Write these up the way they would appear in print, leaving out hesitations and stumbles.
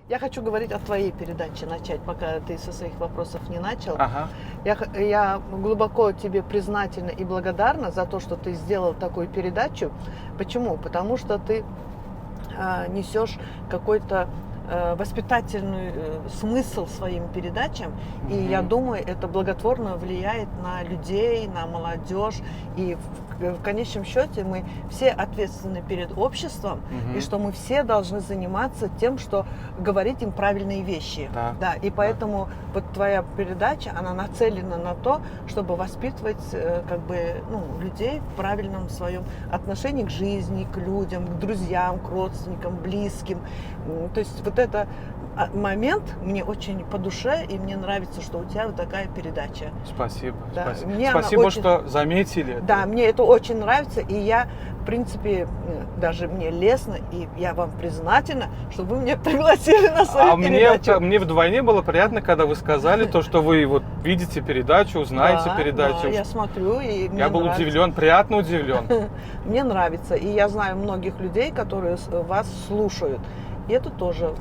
Я хочу говорить о твоей передаче начать, пока ты со своих вопросов не начал. Ага. Я глубоко тебе признательна и благодарна за то, что ты сделал такую передачу. Почему? Потому что ты несешь какой-то воспитательный смысл своим передачам, и я думаю, это благотворно влияет на людей, на молодежь, и в конечном счете мы все ответственны перед обществом, и что мы все должны заниматься тем, что говорить им правильные вещи. Да, и поэтому вот твоя передача, она нацелена на то, чтобы воспитывать людей в правильном своем отношении к жизни, к людям, к друзьям, к родственникам, близким. То есть вот это момент мне очень по душе, и мне нравится, что у тебя вот такая передача. Спасибо. Да, спасибо, спасибо что заметили это. Да, мне это очень нравится, и я, в принципе, даже мне лестно, и я вам признательна, что вы меня пригласили на свою передачу. Мне вдвойне было приятно, когда вы сказали то, что вы вот видите передачу, знаете передачу. Да, я смотрю, и мне я был нравится. удивлен, приятно удивлен. Мне нравится, и я знаю многих людей, которые вас слушают. И это тоже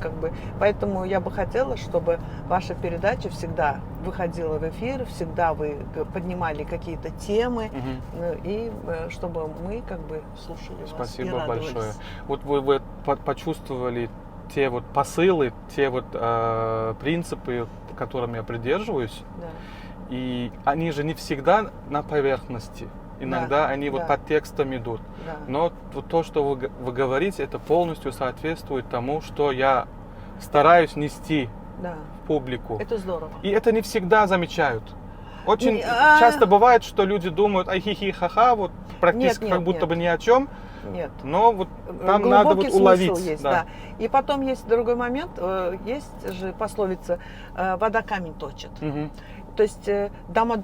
Поэтому я бы хотела, чтобы ваша передача всегда выходила в эфир, всегда вы поднимали какие-то темы, и чтобы мы слушали вас. Спасибо большое. Вот вы почувствовали те вот посылы, те вот принципы, которыми я придерживаюсь, и они же не всегда на поверхности. Иногда они вот под текстом идут. Да. Но вот то, что вы говорите, это полностью соответствует тому, что я стараюсь нести в публику. Это здорово. И это не всегда замечают. Очень часто бывает, что люди думают, ай-хи-хи-ха-ха, вот практически как будто бы ни о чем. Нет. Но вот там глубокий надо вот уловить. Есть, да. И потом есть другой момент, есть же пословица «вода камень точит». То есть дома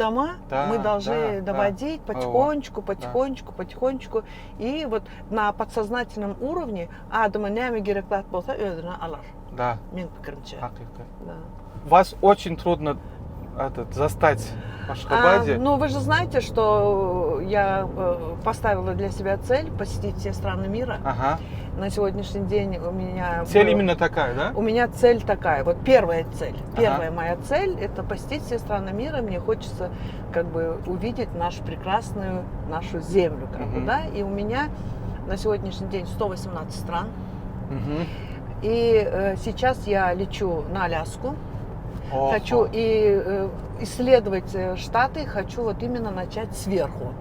мы должны доводить потихонечку. И вот на подсознательном уровне Да. Вас очень трудно застать в Ашхабаде. Ну, вы же знаете, что я поставила для себя цель посетить все страны мира. Ага. На сегодняшний день у меня... Цель именно такая, да? У меня цель такая. Вот первая цель. Первая моя цель – это посетить все страны мира. Мне хочется увидеть нашу прекрасную землю. И у меня на сегодняшний день 118 стран. И сейчас я лечу на Аляску. Хочу исследовать Штаты, хочу вот именно начать сверху,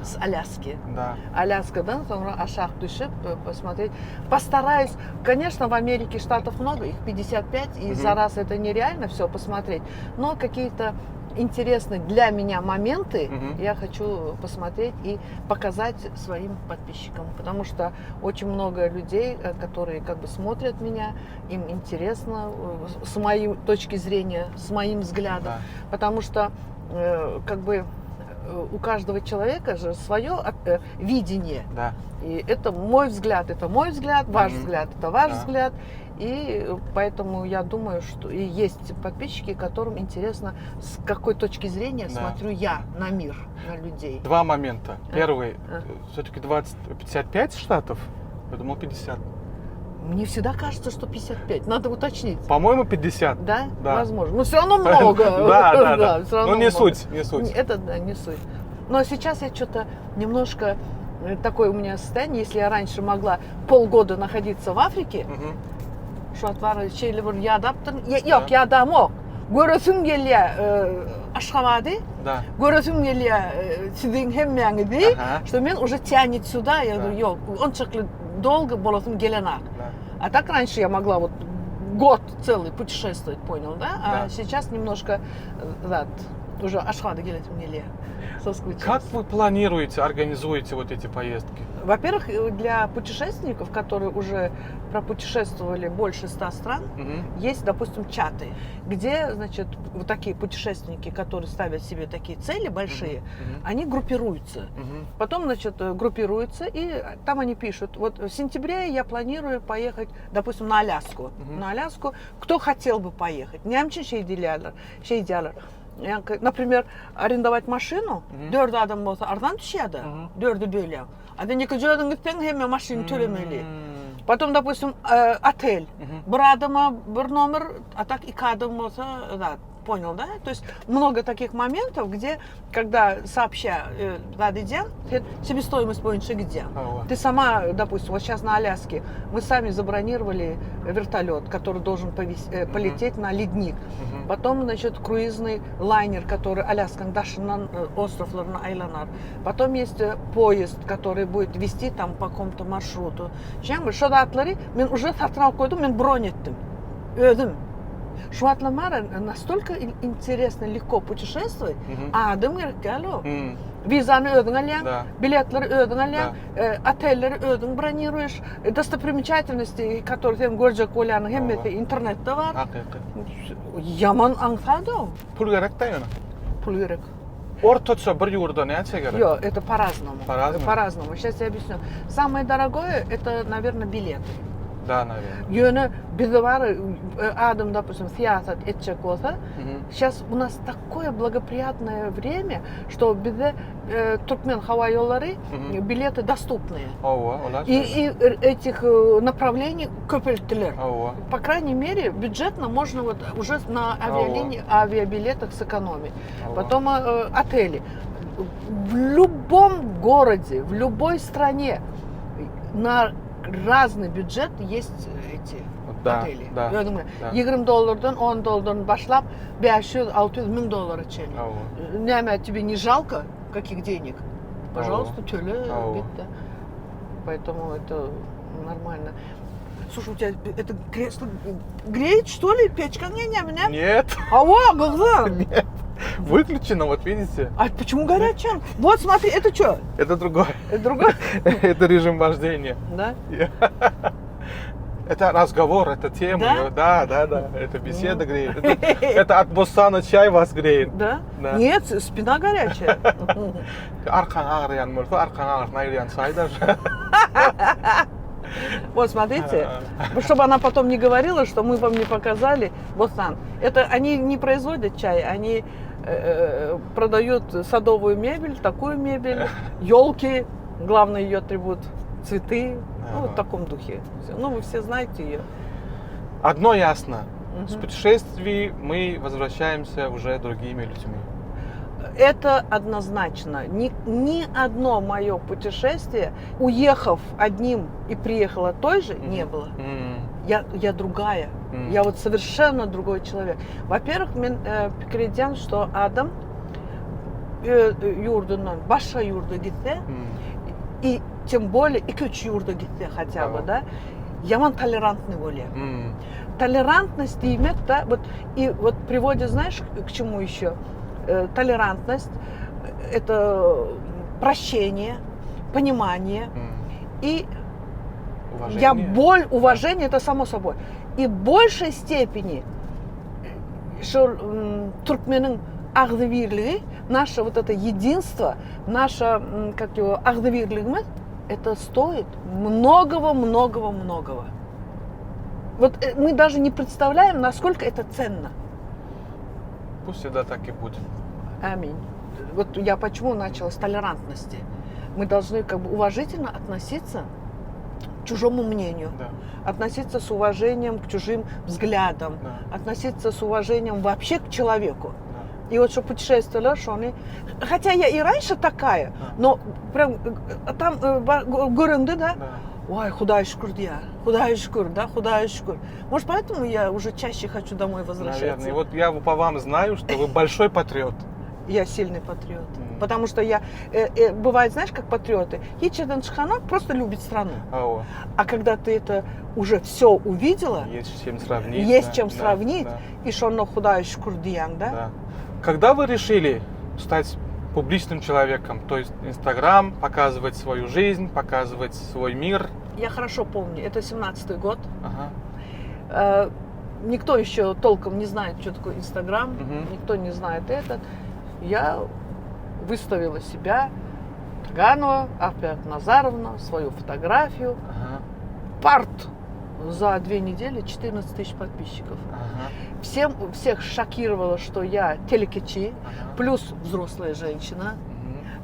с Аляски. Да. Аляскадан, Ашах Душип, посмотреть. Постараюсь, конечно, в Америке штатов много, их 55, и за раз это нереально все посмотреть, но какие-то интересные для меня моменты я хочу посмотреть и показать своим подписчикам, потому что очень много людей, которые смотрят меня, им интересно с моей точки зрения, с моим взглядом, потому что у каждого человека же свое видение. Да. И это мой взгляд, ваш взгляд, это ваш взгляд. И поэтому я думаю, что и есть подписчики, которым интересно, с какой точки зрения смотрю я на мир, на людей. Два момента. Первый, все-таки 55 штатов? Я думал 50. Мне всегда кажется, что 55. Надо уточнить. По-моему, 50. Да? Возможно. Но все равно много. Да. Ну, не суть. Это не суть. Но сейчас я что-то немножко... Такое у меня состояние, если я раньше могла полгода находиться в Африке, şu atlar şeyli bir yadaptın. Yok yadam o. Görüsüm geliyor Ашхабады. Да. Görüsüm geliyor sizin hemmeğinizi. Что мен уже тянет сюда. Я говорю, yok. Он чаклы долго болотым геленак. А так раньше я могла вот год целый путешествовать, понял, да? А сейчас немножко, уже Ашхабады гелетим гелия. Как вы планируете, организуете вот эти поездки? Во-первых, для путешественников, которые уже пропутешествовали больше 100 стран, есть, допустим, чаты, где, значит, вот такие путешественники, которые ставят себе такие цели большие, они группируются. Потом, значит, группируются, и там они пишут, вот в сентябре я планирую поехать, допустим, на Аляску. На Аляску. Кто хотел бы поехать? Немче şeydiler. Например, арендовать машину, 4 адам болса арзан түшеді, 4-ді бөлі. Ада 2 жолдан кетсең, hemen машина төлемeli. Потом, допустим, отель. Bir adama bir номер, а так и кадом, да, понял, да? То есть много таких моментов, где, когда сообща себестоимость бойынша где. Ты сама, допустим, вот сейчас на Аляске, мы сами забронировали вертолет, который должен полететь на ледник. Потом, значит, круизный лайнер, который Аляскан Дашинан остров Айланар. Потом есть поезд, который будет вести там по какому-то маршруту. Чем шода атлары, мен уже сатырал койдум, мен бронь еттим. Ödüm. Şu atlamara настолько интересно, легко путешествовать, а адам керек алло. Визаны ödün алyan, билетлары ödün алyan, отельлери ödün бронируешь, достопримечательности, которые сен көржек ойланың хеммети интернетте бар. Яман аңсады. Pul gerek de yani. Pul керек. Ortaça bir yurda ne gerek? Yok, это по-разному. По-разному? По-разному. Сейчас я объясню. Самое дорогое, это, наверное, билеты. Да, наверное. Yönü bizde var adam, допустим, siyaset edecek olsa, сейчас у нас такое благоприятное время, что bizde Туркмен hava yolları билеты доступные. И этих направлений köpelttiler. По крайней мере, бюджетно можно вот уже на авиабилетах сэкономить. Потом отели. В любом городе, в любой стране на разный бюджет есть эти отели. Я думаю, $20, $10 башлап, $500-600 чейин. Няма тебе не жалко каких денег? Пожалуйста, тюле, битта. Поэтому это нормально. Слушай, у тебя это кресло греет, что ли? Печка? Нет. Нет. Выключено, вот видите? А почему горячее? Вот смотри, это что? Это другое. Это другое? Это режим вождения. Да? Это разговор, это тема. Да? Да. Это беседа греет. Это от Боссана чай вас греет. Да? Нет, спина горячая. Аркан ağrıyan mülfü, arkan ağrıyan çay даже. Вот смотрите, чтобы она потом не говорила, что мы вам не показали. Боссан. Это они не производят чай, они продают садовую мебель, такую мебель, елки, главный ее атрибут, цветы, ну, вот в таком духе. Ну, вы все знаете ее. Одно ясно, с путешествий мы возвращаемся уже другими людьми. Это однозначно. Ни одно мое путешествие, уехав одним и приехала той же, не было. Я другая. Я вот совершенно другой человек. Во-первых, мен пикирден, что адам юрдунан башка юрда гитсе, и тем более 2-3 юрда гитсе хотя бы, да, яман толерантный более. Толерантность демек, да, вот, и вот приводит, знаешь, к чему еще? Толерантность, это прощение, понимание и уважение, это само собой. И в большей степени, что туркменин агдавирлиги, наше вот это единство, наше, как его, агдавирлигмет, это стоит многого. Вот мы даже не представляем, насколько это ценно. Пусть всегда так и будет. Аминь. Вот я почему начала с толерантности. Мы должны как бы уважительно относиться к чужому мнению, относиться с уважением к чужим взглядам, относиться с уважением вообще к человеку. И вот что путешествовала, что они... Хотя я и раньше такая, но прям там горынды, да? Ой, худая шкур, худая шкур. Может, поэтому я уже чаще хочу домой возвращаться? Наверное. И вот я по вам знаю, что вы большой патриот. Я сильный патриот. Потому что я... бывает, знаешь, как патриоты. Хичеданшхана просто любит страну. А когда ты это уже все увидела... Есть с чем сравнить. Есть чем сравнить. И что оно худая шкур диян, да? Когда вы решили стать публичным человеком, то есть Инстаграм, показывать свою жизнь, показывать свой мир? Я хорошо помню, это 17-й год. Никто еще толком не знает, что такое Инстаграм, никто не знает этот. Я выставила себя, Таганова, Апиат Назаровна, свою фотографию. Парт за 2 недели 14 тысяч подписчиков. Всех шокировало, что я телекичи, плюс взрослая женщина,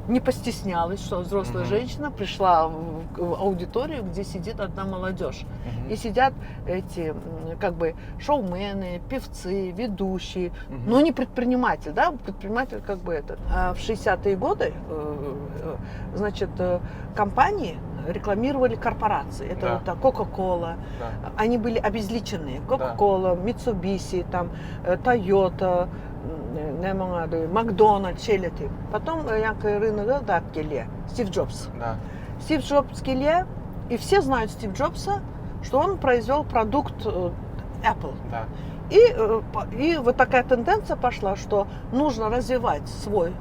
не постеснялась, что взрослая женщина пришла в аудиторию, где сидит одна молодежь. И сидят эти, как бы, шоумены, певцы, ведущие, но не предприниматель, да, предприниматель как бы это. А в 60-е годы, значит, компании рекламировали корпорации. Это вот Coca-Cola. Да. Они были обезличенные. Coca-Cola, Mitsubishi, там, Toyota, Макдональдс, Челети. Потом рынок Стив Джобс. Да. Стив Джобс келе, и все знают Стив Джобса, что он произвел продукт Apple. Да. И вот такая тенденция пошла, что нужно развивать свой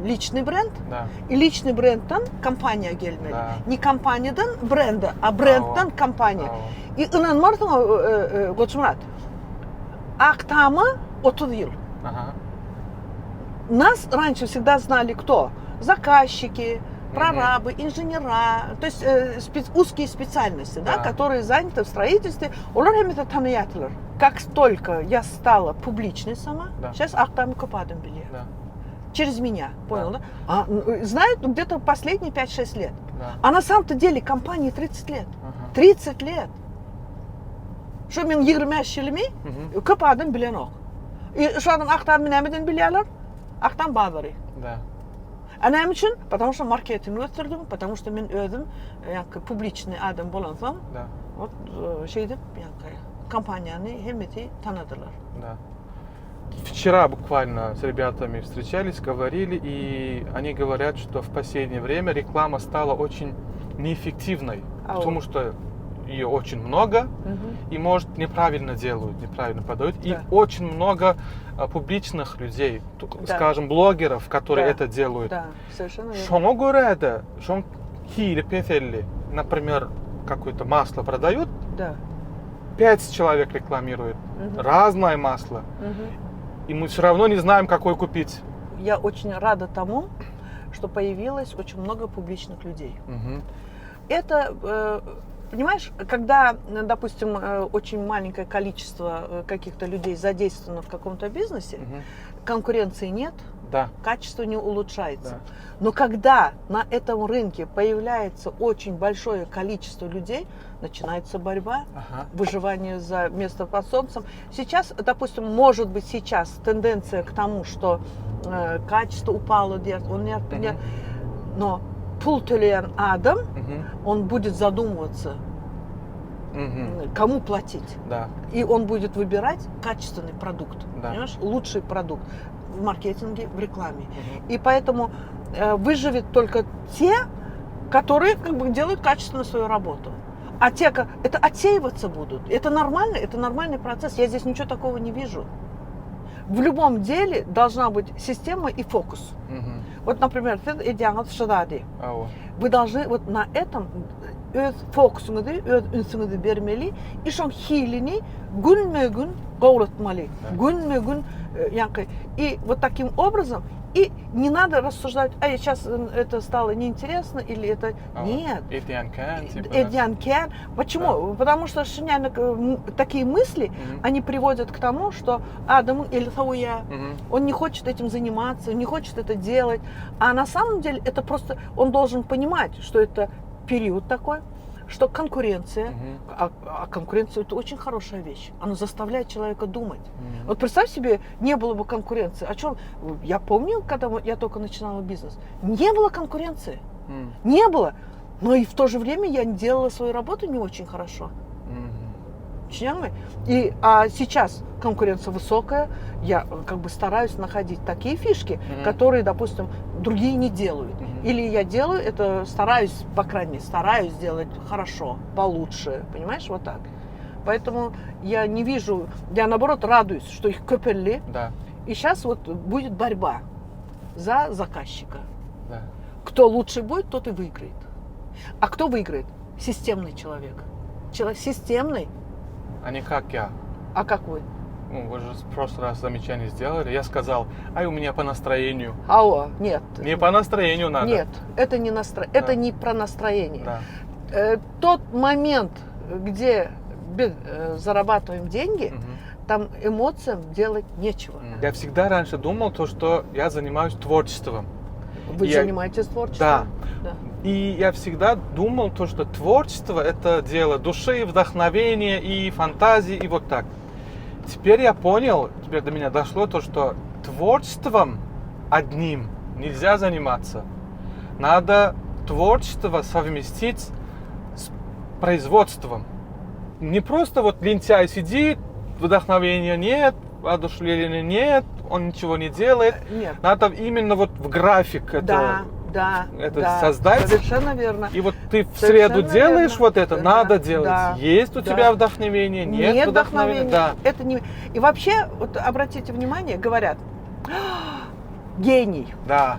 личный бренд. Да. И личный брендтан компания gelmeli. Да. Не компаниядан бренда, а брендтан компания. И inanmardın Koçmurat. Актама 30 yıl. Ага. Нас раньше всегда знали кто? Заказчики, прорабы, инженера, то есть узкие специальности, да, которые заняты в строительстве. Как только я стала публичной сама, сейчас Актамı kapadım bile. Через меня, понял, да? Знают где-то последние 5-6 лет. Да. А на самом-то деле компании 30 лет. 30 лет. Что мен 25 жылыми kapadım bilen ok. И şu an Aktam nemeden biliyorlar? Aktam Bağdari. Да. А нем için? Потому что маркетинг ötürdüm, потому что мен ödüm, yani публичный adam bolansam, вот şeyde yani компанияны hemeti tanıdılar. Да. Вчера буквально с ребятами встречались, говорили, и они говорят, что в последнее время реклама стала очень неэффективной, потому что ее очень много, и, может, неправильно делают, неправильно подают, и очень много публичных людей, скажем, блогеров, которые это делают. Да, совершенно верно. Шоно говорят, шон хили петелли, например, какое-то масло продают, 5 человек рекламируют, разное масло, и мы все равно не знаем, какой купить. Я очень рада тому, что появилось очень много публичных людей. Это, понимаешь, когда, допустим, очень маленькое количество каких-то людей задействовано в каком-то бизнесе, конкуренции нет, качество не улучшается. Но когда на этом рынке появляется очень большое количество людей, начинается борьба, выживание за место под солнцем. Сейчас, допустим, может быть сейчас тенденция к тому, что качество упало, но пул төлеyen адам, он будет задумываться, кому платить. И он будет выбирать качественный продукт, понимаешь, лучший продукт в маркетинге, в рекламе. И поэтому выживет только те, которые как бы делают качественно свою работу. А те, это отсеиваться будут. Это нормально, это нормальный процесс. Я здесь ничего такого не вижу. В любом деле должна быть система и фокус. Вот, например, вы должны вот на этом фокусуңуzu бермели, и шон хилини gün говратмали, gün и вот таким образом. И не надо рассуждать, сейчас это стало неинтересно или это... Нет. Почему? Потому что такие мысли, они приводят к тому, что Адам или Сауя, он не хочет этим заниматься, не хочет это делать. А на самом деле это просто... Он должен понимать, что это период такой, что конкуренция, а конкуренция это очень хорошая вещь, она заставляет человека думать. Вот представь себе, не было бы конкуренции, о чем? Я помню, когда я только начинала бизнес, не было конкуренции, не было, но и в то же время я делала свою работу не очень хорошо. А сейчас конкуренция высокая, я как бы стараюсь находить такие фишки, которые, допустим, другие не делают. Или я делаю это, стараюсь, по крайней мере, стараюсь сделать хорошо, получше, понимаешь, вот так. Поэтому я не вижу, я наоборот радуюсь, что их köpelli. И сейчас вот будет борьба за заказчика. Кто лучше будет, тот и выиграет. А кто выиграет? Системный человек. Человек системный. А не как я. А как вы? Вы же в прошлый раз замечание сделали. Я сказал, у меня по настроению. Нет. Не по настроению надо. Нет, это не это не про настроение. Тот момент, где зарабатываем деньги, там эмоциям делать нечего. Я всегда раньше думал, что я занимаюсь творчеством. Вы занимаетесь творчеством? Да. И я всегда думал, то, что творчество – это дело души, вдохновения и фантазии, и вот так. Теперь я понял, теперь до меня дошло то, что творчеством одним нельзя заниматься. Надо творчество совместить с производством. Не просто вот лентяй сидит, вдохновения нет, воодушевления нет, он ничего не делает. Нет. Надо именно вот в график это создать. Совершенно верно. И вот ты в среду делаешь вот это, Да, надо делать. да, Есть у тебя вдохновение, нет вдохновения. Да. Это не... И вообще, вот обратите внимание, говорят, гений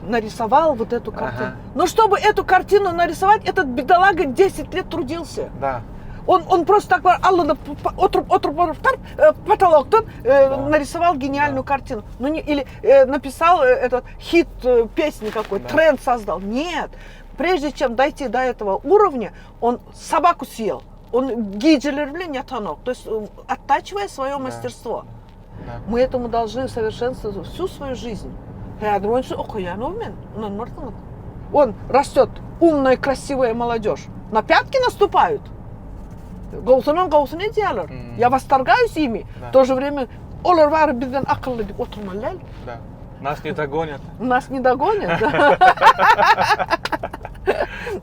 нарисовал вот эту картину. Ага. Но чтобы эту картину нарисовать, этот бедолага 10 лет трудился. Да. Он просто так потолок нарисовал гениальную картину. Ну, или написал этот хит песни какой, тренд создал. Нет. Прежде чем дойти до этого уровня, он собаку съел. Он гиджелерли танок, то есть оттачивая свое мастерство. Да. Мы этому должны совершенствовать всю свою жизнь. Он растет, умная, красивая молодежь. На пятки наступают. Я восторгаюсь ими. В то же время Да. Нас не догонят. Нас не догонят, да.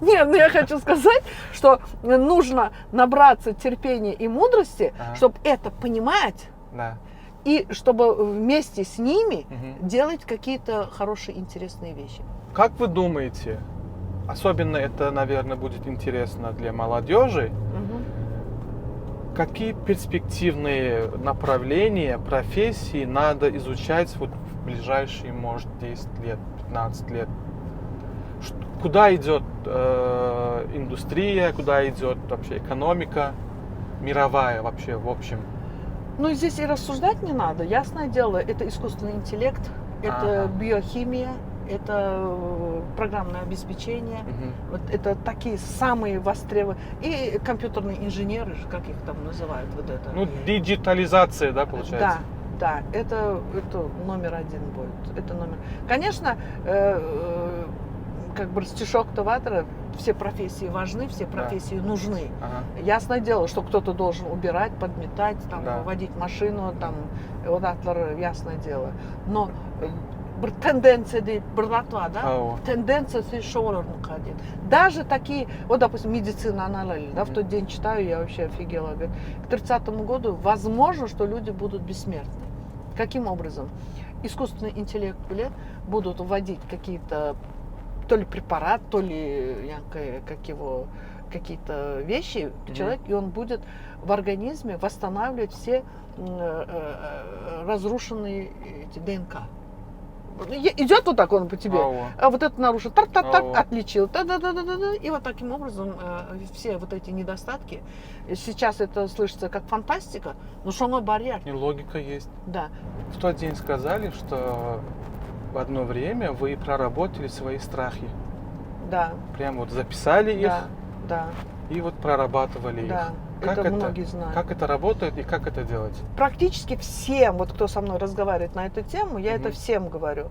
Нет, ну я хочу сказать, что нужно набраться терпения и мудрости, чтобы это понимать. Да. И чтобы вместе с ними делать какие-то хорошие, интересные вещи. Как вы думаете, особенно это, наверное, будет интересно для молодежи, какие перспективные направления, профессии надо изучать вот в ближайшие, может, 10 лет, 15 лет? Куда идет индустрия, куда идет вообще экономика мировая вообще, в общем? Ну, здесь и рассуждать не надо. Ясное дело, это искусственный интеллект, это биохимия, это программное обеспечение. Вот это такие самые востребованные. И компьютерные инженеры, как их там называют, вот это. Ну, диджитализация, да, получается? Да, это номер один будет. Это номер. Конечно, как бы стишок Таватора, все профессии важны, все профессии нужны. Ясное дело, что кто-то должен убирать, подметать, там, водить машину, там, вот это ясное дело. Но тенденция братва, да? Тенденция даже такие, вот, допустим, медицина анализ, да, в тот день читаю, я вообще офигела. Говорит, к 30-му году возможно, что люди будут бессмертны. Каким образом? Искусственный интеллект будут вводить какие-то то ли препарат, то ли какие-то вещи человек, и он будет в организме восстанавливать все разрушенные эти ДНК. Идет вот так он по тебе, а вот это нарушил, отличил, и вот таким образом все вот эти недостатки. Сейчас это слышится как фантастика, но что мой барьер? И логика есть. Да. В тот день сказали, что в одно время вы проработали свои страхи. Да. Прям вот записали их. Да. И вот прорабатывали их. Как это многие знают. Как это работает и как это делать? Практически всем, вот кто со мной разговаривает на эту тему, я это всем говорю.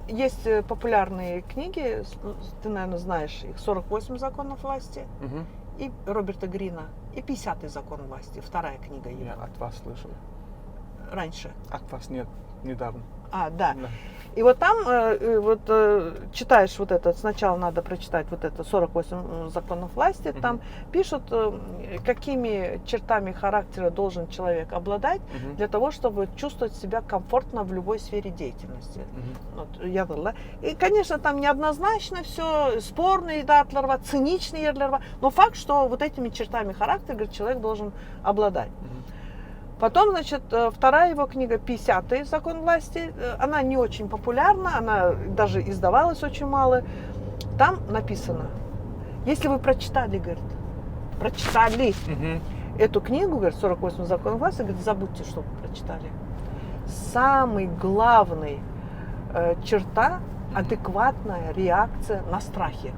Есть популярные книги, ты, наверное, знаешь их, «48 законов власти» и Роберта Грина, и «50-й закон власти», вторая книга его. Я от вас слышал. Раньше. От вас нет, недавно. Да. И вот там читаешь вот это, сначала надо прочитать вот это 48 законов власти, там пишут, какими чертами характера должен человек обладать для того, чтобы чувствовать себя комфортно в любой сфере деятельности. И, конечно, там неоднозначно все, спорный, циничный, но факт, что вот этими чертами характера, говорит, человек должен обладать. Потом, значит, вторая его книга «50-й закон власти», она не очень популярна, она даже издавалась очень мало. Там написано, если вы прочитали, говорит, эту книгу, говорит, «48 закон власти», говорит, забудьте, что вы прочитали. Самый главный черта – адекватная реакция на страхи.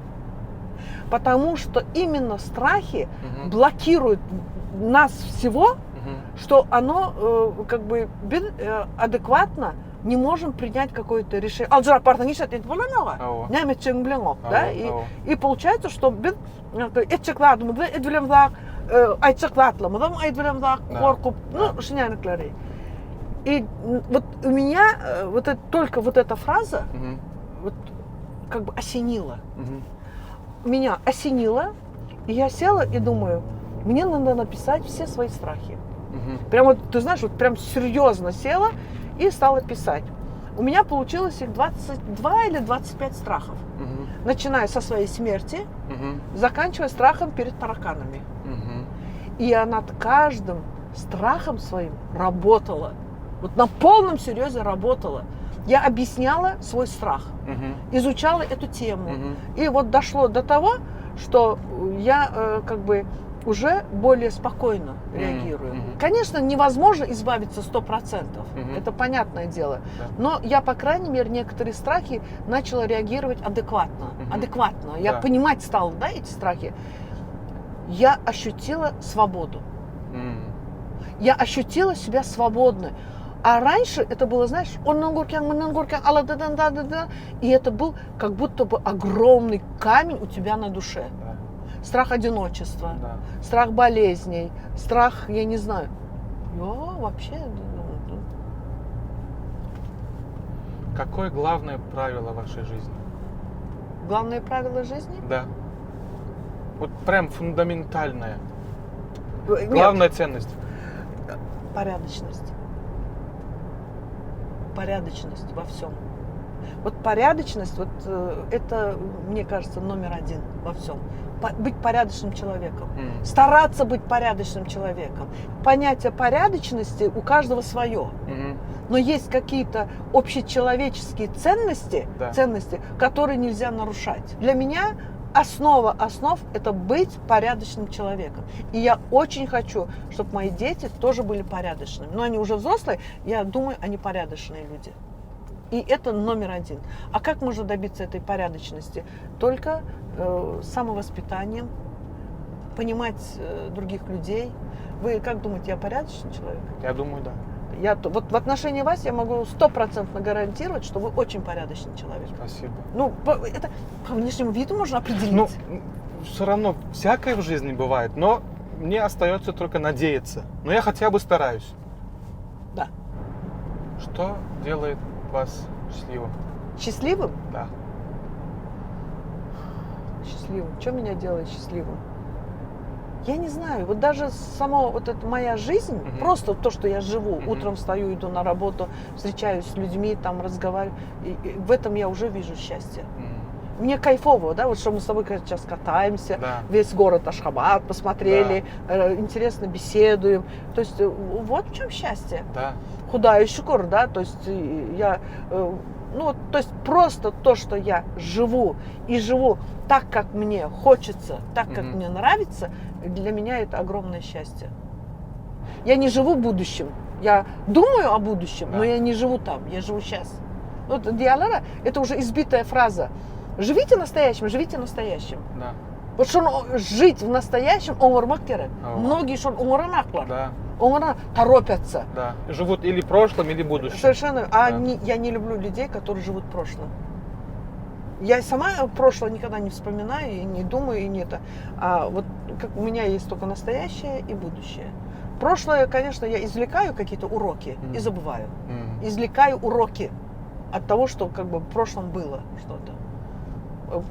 Потому что именно страхи блокируют нас всего, что оно как бы адекватно не можем принять какое-то решение. Алжир парта не шатит болонова. Немец ченглено, да? И получается, что без этчекладымызды эдвилемзак, айтчекладлымызым айтвилемзак, коркуп, ну, шиняныклары. И вот у меня вот это, только вот эта фраза вот как бы осенила. Меня осенило, и я села и думаю, мне надо написать все свои страхи. Прям вот, ты знаешь, вот прям серьезно села и стала писать. У меня получилось их 22 или 25 страхов. Начиная со своей смерти, заканчивая страхом перед тараканами. И я над каждым страхом своим работала. Вот на полном серьезе работала. Я объясняла свой страх, изучала эту тему. И вот дошло до того, что я как бы уже более спокойно реагирую. Конечно, невозможно избавиться 100%, это понятное дело. Но я, по крайней мере, некоторые страхи начала реагировать адекватно. Я понимать стала, да, эти страхи. Я ощутила свободу. Я ощутила себя свободной. А раньше это было, знаешь, и это был как будто бы огромный камень у тебя на душе. Страх одиночества, страх болезней, страх, я не знаю. Вообще. Какое главное правило вашей жизни? Главное правило жизни? Да. Вот прям фундаментальное. Главная ценность. Порядочность. Порядочность во всем. Вот порядочность, вот это, мне кажется, номер один во всем. Быть порядочным человеком. Стараться быть порядочным человеком. Понятие порядочности у каждого свое. Но есть какие-то общечеловеческие ценности, которые нельзя нарушать. Для меня основа основ – это быть порядочным человеком. И я очень хочу, чтобы мои дети тоже были порядочными. Но они уже взрослые, я думаю, они порядочные люди. И это номер один. А как можно добиться этой порядочности? Только самовоспитанием, понимать других людей. Вы как думаете, я порядочный человек? Я думаю, да. Вот в отношении вас я могу 100% гарантировать, что вы очень порядочный человек. Спасибо. Ну, это по внешнему виду можно определить. Ну, все равно всякое в жизни бывает, но мне остается только надеяться. Но я хотя бы стараюсь. Да. Что делает вас счастливым? Счастливым? Да. Счастливым. Что меня делает счастливым? Я не знаю, вот даже сама вот эта моя жизнь, просто то, что я живу, утром встаю, иду на работу, встречаюсь с людьми, там разговариваю, и в этом я уже вижу счастье. Мне кайфово, да, вот что мы с тобой сейчас катаемся, весь город Ашхабад посмотрели, интересно беседуем, то есть вот в чем счастье. Да. Худая шукур, да, то есть я, ну, то есть просто то, что я живу и живу так, как мне хочется, так, как мне нравится, для меня это огромное счастье. Я не живу будущим, я думаю о будущем, но я не живу там, я живу сейчас. Вот диалера – это уже избитая фраза. Живите настоящим, живите настоящим. Да. Вот что жить в настоящем, умырмак керек. Многие что умыранаклар. Да. Торопятся. Да. Живут или прошлым, или будущим. Совершенно. Я не люблю людей, которые живут прошлым. Я сама прошлое никогда не вспоминаю и не думаю, и не это. А вот как у меня есть только настоящее и будущее. Прошлое, конечно, я извлекаю какие-то уроки и забываю. Извлекаю уроки от того, что как бы в прошлом было что-то.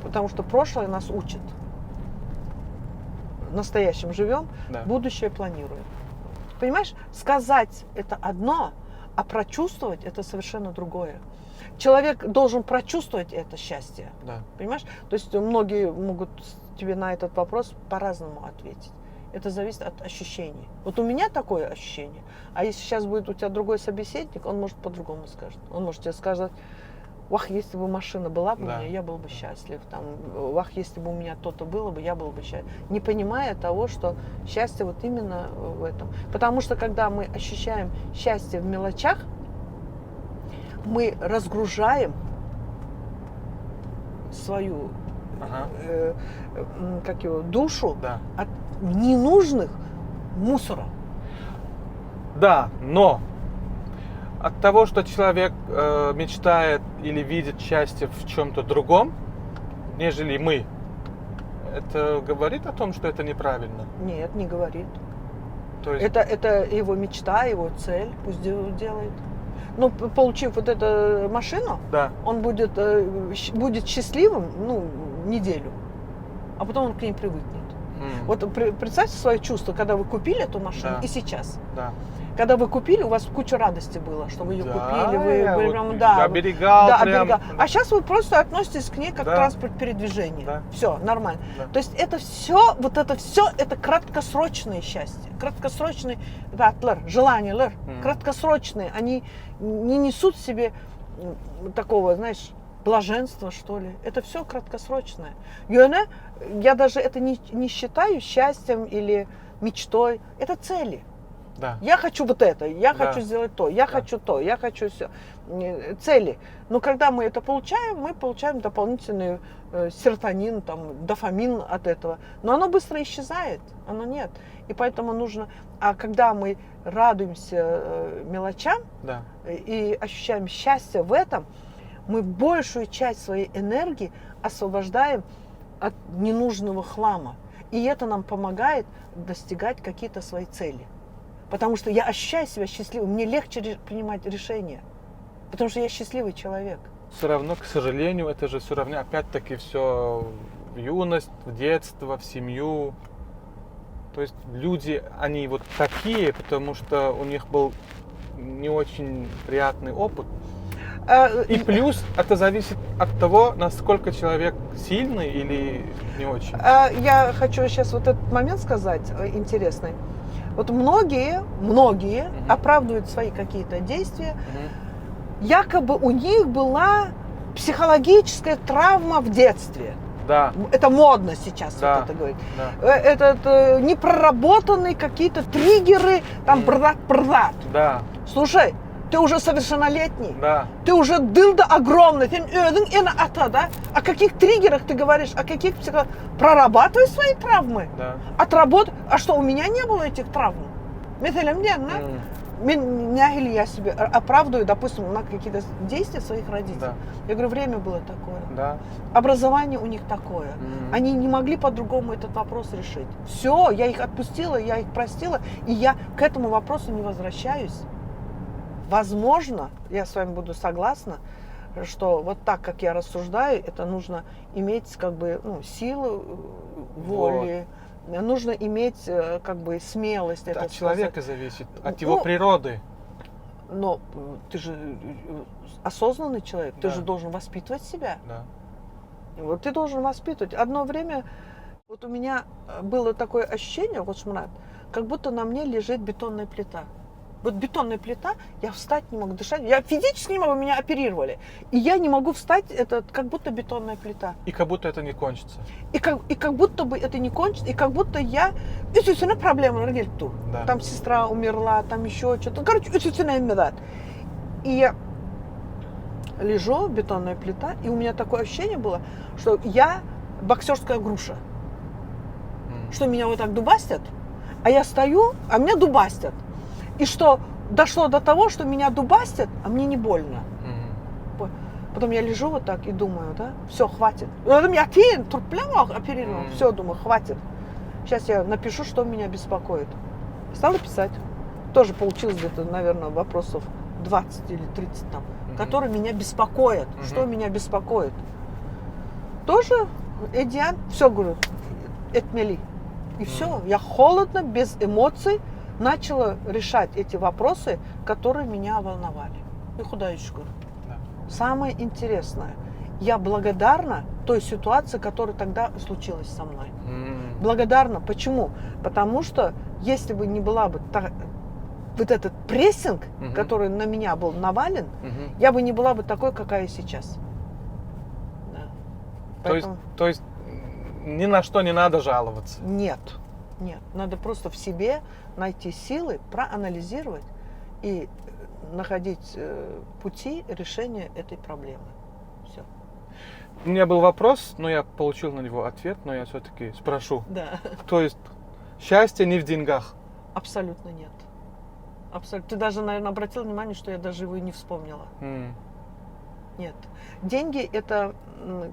Потому что прошлое нас учит. Настоящим живем, будущее планируем. Понимаешь, сказать это одно, а прочувствовать это совершенно другое. Человек должен прочувствовать это счастье. Да. Понимаешь? То есть многие могут тебе на этот вопрос по-разному ответить. Это зависит от ощущений. Вот у меня такое ощущение. А если сейчас будет у тебя другой собеседник, он может по-другому скажет. Он может тебе сказать: вах, если бы машина была бы у меня, я был бы счастлив. Там, вах, если бы у меня то-то было бы, я был бы счастлив. Не понимая того, что счастье вот именно в этом. Потому что когда мы ощущаем счастье в мелочах, мы разгружаем свою душу от ненужных мусора. Да, но от того, что человек мечтает или видит счастье в чем-то другом, нежели мы, это говорит о том, что это неправильно? Нет, не говорит. То есть... Это его мечта, его цель, пусть делает. Ну, получив вот эту машину, Да. он будет счастливым, неделю, а потом он к ней привыкнет. Вот представьте свои чувства, когда вы купили эту машину, Да. и сейчас. Да. Когда вы купили, у вас куча радости было, что вы ее купили, вы я прям, вот да, оберегал да, прям. оберегал. А сейчас вы просто относитесь к ней как Да. транспорт передвижения. Да. Все, нормально. Да. То есть это все, это краткосрочное счастье. Краткосрочные желания, краткосрочные. Они не несут в себе такого, знаешь, блаженства, что ли. Это все краткосрочное. Я даже это не считаю счастьем или мечтой. Это цели. Да. Я хочу вот это, я Да. хочу сделать то, я хочу то, я хочу все. Цели. Но когда мы это получаем, мы получаем дополнительный серотонин, дофамин от этого. Но оно быстро исчезает, оно нет. И поэтому нужно... А когда мы радуемся мелочам Да. и ощущаем счастье в этом, мы большую часть своей энергии освобождаем от ненужного хлама. И это нам помогает достигать какие-то свои цели. Потому что я ощущаю себя счастливым, мне легче принимать решения. Потому что я счастливый человек. Все равно, к сожалению, это же все равно опять-таки все в юность, в детство, в семью. То есть люди, они вот такие, потому что у них был не очень приятный опыт. И плюс это зависит от того, насколько человек сильный или не очень. Я хочу сейчас вот этот момент сказать интересный. Вот многие оправдывают свои какие-то действия. Якобы у них была психологическая травма в детстве. Да. Это модно сейчас Да. вот это говорить. Да. Это непроработанные какие-то триггеры, брат. Да. Слушай, ты уже совершеннолетний. Да. Ты уже дылда огромный. Да? О каких триггерах ты говоришь? О каких прорабатывай свои травмы. Да. Отработай. А что, у меня не было этих травм? Я себе оправдываю, допустим, на какие-то действия своих родителей. Да. Я говорю, время было такое. Да. Образование у них такое. Они не могли по-другому этот вопрос решить. Все, я их отпустила, я их простила, и я к этому вопросу не возвращаюсь. Возможно, я с вами буду согласна, что вот так, как я рассуждаю, это нужно иметь силу воли, нужно иметь смелость. Это от человека зависит, от его природы. Но ты же осознанный человек, ты Да. же должен воспитывать себя. Да. Вот ты должен воспитывать. Одно время вот у меня было такое ощущение, как будто на мне лежит бетонная плита. Вот бетонная плита, я встать не могу, дышать. Я физически не могу, меня оперировали. И я не могу встать, это как будто бетонная плита. И как будто это не кончится. И как будто бы это не кончится, и как будто я... Естественно, проблема, Да. там сестра умерла, там еще что-то. Естественно, и я лежу, бетонная плита, и у меня такое ощущение было, что я боксерская груша. Что меня вот так дубастят, а я стою, а меня дубастят. И что дошло до того, что меня дубастят, а мне не больно. Потом я лежу вот так и думаю, да, все, хватит. Меня оперировал, все, думаю, хватит. Сейчас я напишу, что меня беспокоит. Стала писать. Тоже получилось где-то, наверное, вопросов 20 или 30 там, которые меня беспокоят. Что меня беспокоит? Тоже, Эдиан, все, говорю, отмели. И все, я холодно, без эмоций начала решать эти вопросы, которые меня волновали. И куда еще говорю? Да. Самое интересное, я благодарна той ситуации, которая тогда случилась со мной. Благодарна. Почему? Потому что если бы не была бы вот этот прессинг, который на меня был навален, я бы не была бы такой, какая я сейчас. Да. Поэтому... То есть ни на что не надо жаловаться? Нет. Надо просто в себе найти силы, проанализировать и находить пути решения этой проблемы. Все. У меня был вопрос, но я получил на него ответ, но я все-таки спрошу. Да. То есть счастье не в деньгах? Абсолютно нет. Абсолютно. Ты даже, наверное, обратил внимание, что я даже его и не вспомнила. Нет. Деньги – это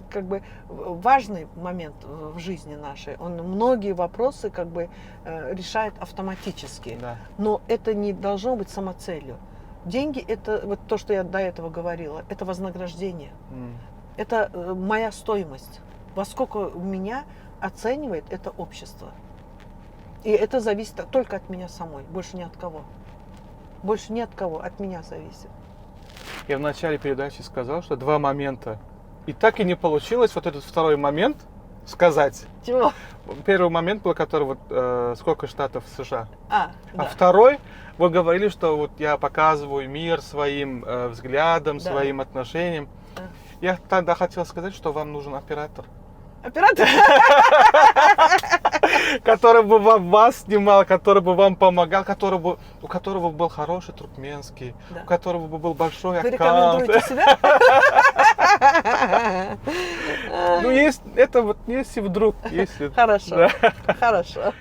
как бы важный момент в жизни нашей. Он многие вопросы как бы решает автоматически. Да. Но это не должно быть самоцелью. Деньги – это вот то, что я до этого говорила, это вознаграждение. Это моя стоимость. Во сколько меня оценивает это общество. И это зависит только от меня самой, больше ни от кого. Больше ни от кого, от меня зависит. Я в начале передачи сказал, что 2 момента. И так и не получилось вот этот второй момент сказать. Чего? Первый момент был, который вот сколько штатов в США. Да. Второй, вы говорили, что вот я показываю мир своим взглядом, Да. своим отношением. Да. Я тогда хотел сказать, что вам нужен оператор, Оператор? который бы вас снимал, который бы вам помогал, у которого был хороший туркменский, Да. у которого бы был большой Вы аккаунт. рекомендуете себя? Ну, есть, это вот, если вдруг, если... Хорошо, Да. хорошо.